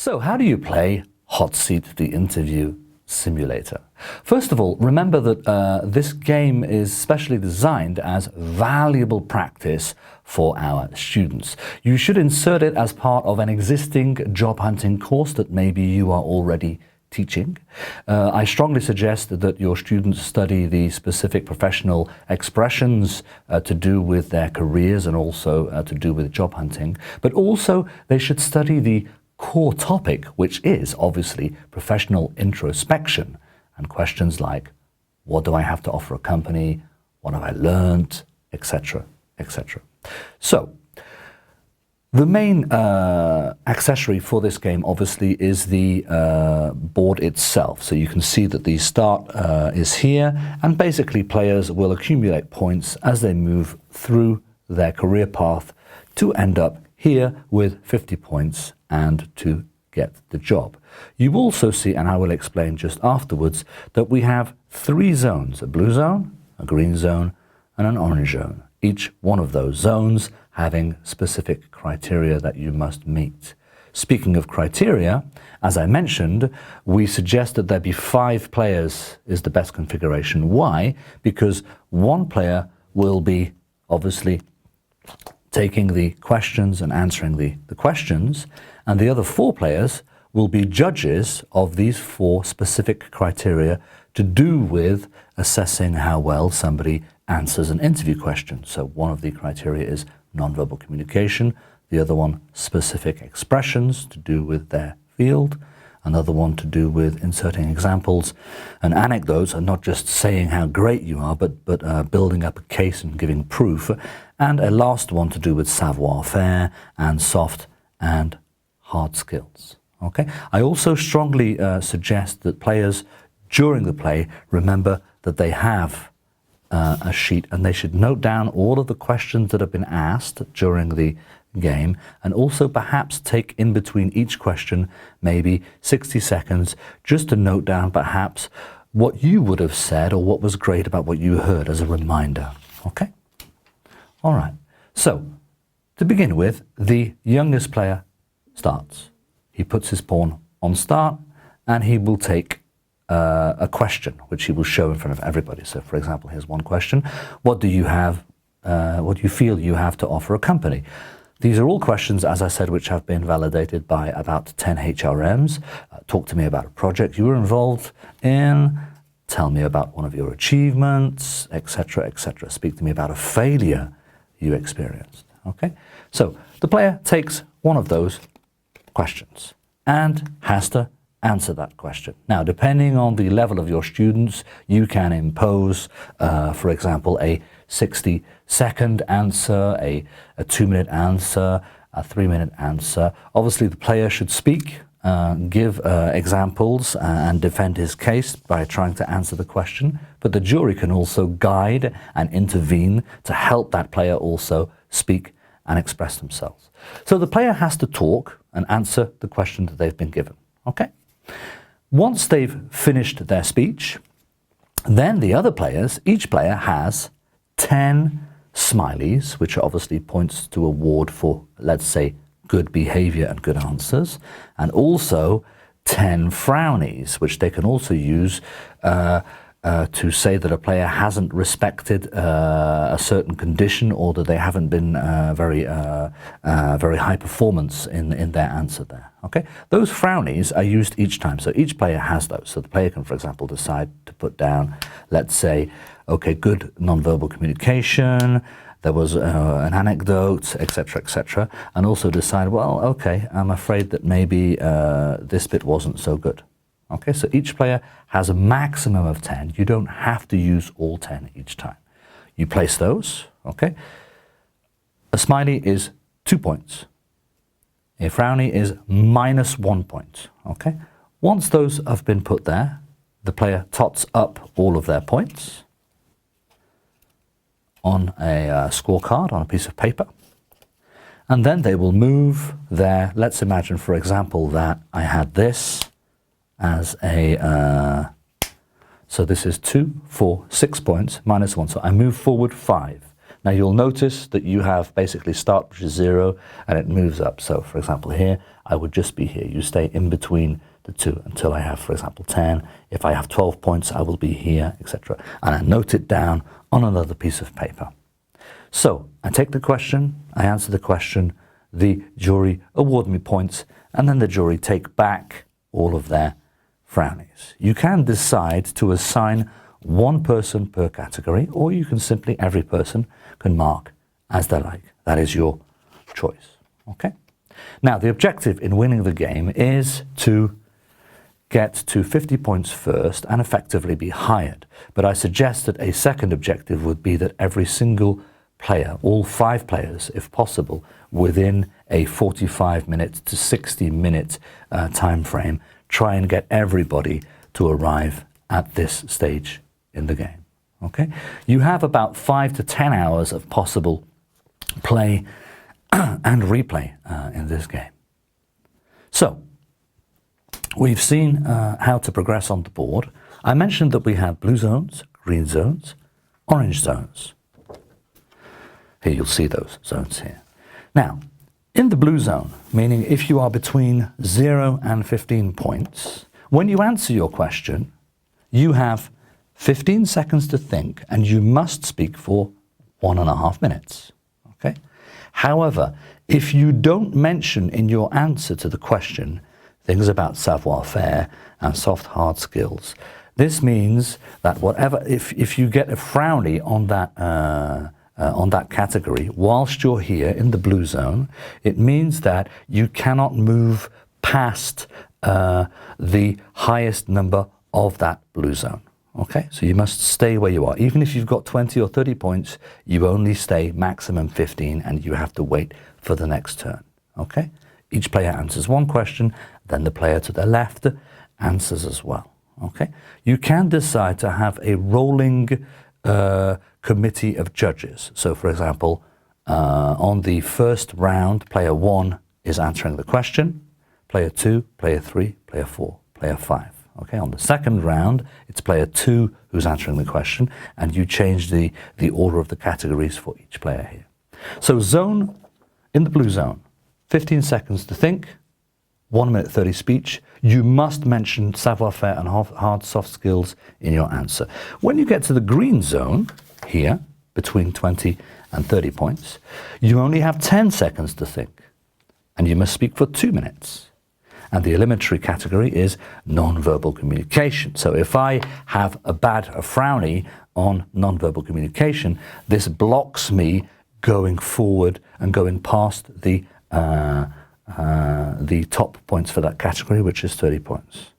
So how do you play HOTSEAT the Interview Simulator? First of all, remember that this game is specially designed as valuable practice for our students. You should insert it as part of an existing job hunting course that maybe you are already teaching. I strongly suggest that your students study the specific professional expressions to do with their careers and also to do with job hunting, but also they should study the core topic, which is obviously professional introspection and questions like, what do I have to offer a company? What have I learned? Etc., etc. So, the main accessory for this game obviously is the board itself. So you can see that the start is here, and basically players will accumulate points as they move through their career path to end up here with 50 points and to get the job. You also see, and I will explain just afterwards, that we have 3 zones: a blue zone, a green zone, and an orange zone. Each one of those zones having specific criteria that you must meet. Speaking of criteria, as I mentioned, we suggest that there be 5 players is the best configuration. Why? Because 1 player will be obviously taking the questions and answering the questions, and the other 4 players will be judges of these 4 specific criteria to do with assessing how well somebody answers an interview question. So one of the criteria is nonverbal communication, the other one specific expressions to do with their field, another one to do with inserting examples and anecdotes and not just saying how great you are, but building up a case and giving proof, and a last one to do with savoir-faire and soft and hard skills. Okay. I also strongly suggest that players during the play remember that they have a sheet and they should note down all of the questions that have been asked during the game, and also perhaps take in between each question maybe 60 seconds just to note down perhaps what you would have said or what was great about what you heard as a reminder. Okay? All right. So, to begin with, the youngest player starts. He puts his pawn on start and he will take a question which he will show in front of everybody. So, for example, here's one question: what do you feel you have to offer a company? These are all questions, as I said, which have been validated by about 10 HRMs. Talk to me about a project you were involved in. Tell me about one of your achievements, etc., etc. Speak to me about a failure you experienced. Okay? So the player takes one of those questions and has to answer that question. Now, depending on the level of your students, you can impose, for example, a 60-second answer, a 2-minute answer, a 3-minute answer. Obviously, the player should speak, give examples, and defend his case by trying to answer the question. But the jury can also guide and intervene to help that player also speak and express themselves. So the player has to talk and answer the question that they've been given. Okay? Once they've finished their speech, then the other players, each player has 10 smileys, which are obviously points to award for, let's say, good behavior and good answers, and also 10 frownies, which they can also use to say that a player hasn't respected a certain condition, or that they haven't been very high performance in their answer there. Okay, those frownies are used each time, so each player has those. So the player can, for example, decide to put down, let's say, okay, good nonverbal communication, there was an anecdote, etc., etc., and also decide, well, okay, I'm afraid that maybe this bit wasn't so good. Okay, so each player has a maximum of 10. You don't have to use all 10 each time. You place those, okay? A smiley is 2 points. A frowny is -1 point, okay? Once those have been put there, the player tots up all of their points on a scorecard, on a piece of paper, and then they will move their, let's imagine, for example, that I had this as a, so this is 2, 4, 6 points, -1, so I move forward 5. Now you'll notice that you have basically start, which is 0, and it moves up. So for example here, I would just be here. You stay in between the two until I have, for example, 10. If I have 12 points, I will be here, etc. And I note it down on another piece of paper. So I take the question, I answer the question, the jury award me points, and then the jury take back all of their frownies. You can decide to assign one person per category, or you can simply, every person can mark as they like. That is your choice, okay? Now, the objective in winning the game is to get to 50 points first and effectively be hired. But I suggest that a second objective would be that every single player, all 5 players, if possible, within a 45-minute to 60-minute time frame, try and get everybody to arrive at this stage in the game. Okay? You have about 5 to 10 hours of possible play and replay in this game. So, we've seen how to progress on the board. I mentioned that we have blue zones, green zones, orange zones. Here you'll see those zones here. Now, in the blue zone, meaning if you are between 0 and 15 points, when you answer your question, you have 15 seconds to think and you must speak for 1.5 minutes. Okay? However, if you don't mention in your answer to the question things about savoir-faire and soft hard skills, this means that whatever, if you get a frowny on that category whilst you're here in the blue zone, it means that you cannot move past the highest number of that blue zone. Okay, so you must stay where you are. Even if you've got 20 or 30 points, you only stay maximum 15 and you have to wait for the next turn. Okay, each player answers one question, then the player to the left answers as well. Okay, you can decide to have a rolling committee of judges. So for example, on the first round, player 1 is answering the question, player 2, player 3, player 4, player 5. Okay, on the second round, it's player 2 who's answering the question, and you change the order of the categories for each player here. So zone, in the blue zone, 15 seconds to think, 1 minute 30 speech. You must mention savoir-faire and hard soft skills in your answer. When you get to the green zone, here, between 20 and 30 points, you only have 10 seconds to think, and you must speak for 2 minutes. And the elementary category is non-verbal communication. So if I have a frowny on non-verbal communication, this blocks me going forward and going past the top points for that category, which is 30 points.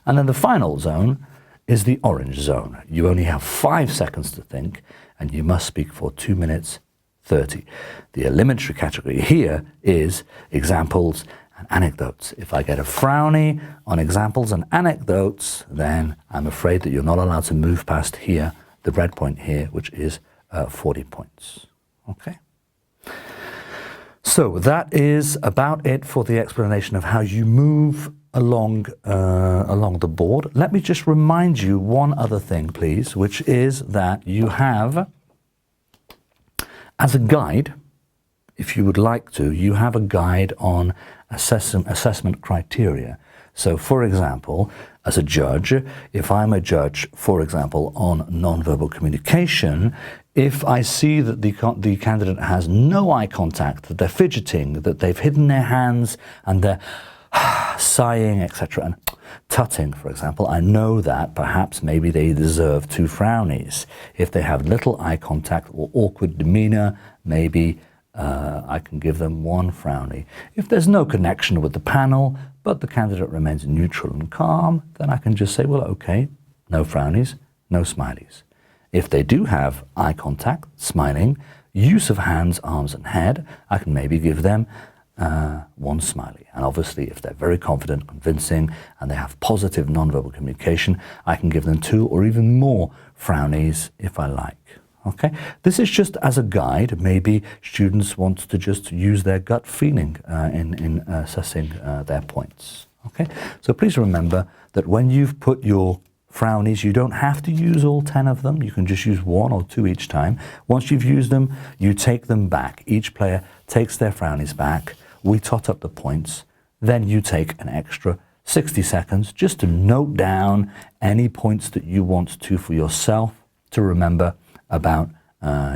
And then the final zone is the orange zone. You only have 5 seconds to think, and you must speak for 2 minutes 30. The elementary category here is examples and anecdotes. If I get a frowny on examples and anecdotes, then I'm afraid that you're not allowed to move past here, the red point here, which is 40 points. Okay? So that is about it for the explanation of how you move along the board. Let me just remind you one other thing, please, which is that you have, as a guide, if you would like to, you have a guide on assessment criteria. So, for example, as a judge, if I'm a judge, for example, on nonverbal communication, if I see that the candidate has no eye contact, that they're fidgeting, that they've hidden their hands and they're sighing, etc., and tutting, for example, I know that perhaps maybe they deserve 2 frownies. If they have little eye contact or awkward demeanor, maybe I can give them 1 frowny. If there's no connection with the panel, but the candidate remains neutral and calm, then I can just say, well, okay, no frownies, no smileys. If they do have eye contact, smiling, use of hands, arms, and head, I can maybe give them 1 smiley. And obviously, if they're very confident, convincing, and they have positive nonverbal communication, I can give them 2 or even more frownies if I like. Okay, this is just as a guide. Maybe students want to just use their gut feeling in assessing their points. Okay, so please remember that when you've put your frownies. You don't have to use all 10 of them. You can just use 1 or 2 each time. Once you've used them, you take them back. Each player takes their frownies back. We tot up the points. Then you take an extra 60 seconds just to note down any points that you want to for yourself to remember about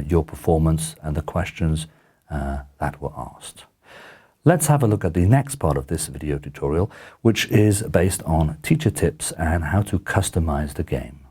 your performance and the questions that were asked. Let's have a look at the next part of this video tutorial, which is based on teacher tips and how to customize the game.